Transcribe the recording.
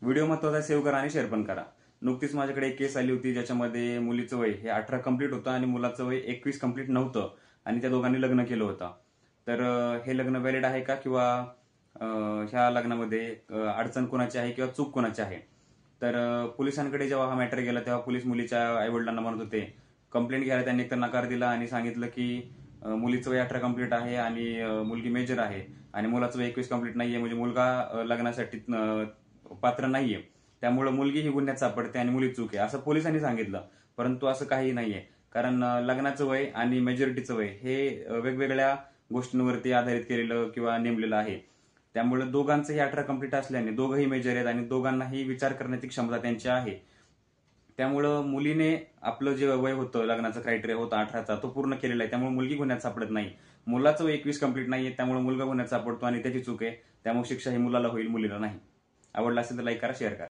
Video महत्त्वाचा save करा आणि शेअर पण करा। नुकतीच माझ्याकडे एक केस आली होती ज्याच्यामध्ये मुलीचं वय हे 18 कंप्लीट होतं आणि मुलाचं वय 21 कंप्लीट नव्हतं आणि त्या दोघांनी लग्न केलं होतं। तर हे लग्न व्हॅलिड आहे का किंवा ह्या लग्नामध्ये अडचण कोणाची आहे किंवा चूक कोणाची आहे? तर पोलिसांकडे जेव्हा हा मॅटर गेला तेव्हा पोलीस मुलीच्या आईवडिलांना म्हणत होते, कंप्लेंट घ्यायला त्यांनी एकतर नकार दिला आणि सांगितलं की मुलीचं वय 18 कंप्लीट आहे आणि मुलगी मेजर आहे आणि मुलाचं वय 21 कंप्लीट नाहीये, म्हणजे मुलगा लग्नासाठी पात्र नाहीये, त्यामुळे मुलगी ही गुन्ह्यात सापडते आणि मुली चूक आहे असं पोलिसांनी सांगितलं। परंतु असं काही नाहीये, कारण लग्नाचं वय आणि मेजॉरिटीचं वय हे वेगवेगळ्या गोष्टींवरती आधारित केलेलं किंवा नेमलेलं आहे। त्यामुळे दोघांचंही 18 कंप्लीट असल्याने दोघंही मेजर आहेत आणि दोघांनाही विचार करण्याची क्षमता त्यांची आहे। त्यामुळं मुलीने आपलं जे वय होतं, लग्नाचं क्रायटेरिया होता 18चा, तो पूर्ण केलेला आहे, त्यामुळे मुलगी गुन्ह्यात सापडत नाही। मुलाचं वय 21 कंप्लीट नाहीये, त्यामुळे मुलगा गुन्ह्यात सापडतो आणि त्याची चूक आहे, त्यामुळे शिक्षा ही मुलाला होईल, मुलीला नाही। आवडला असेल तर लाईक करा, शेअर करा।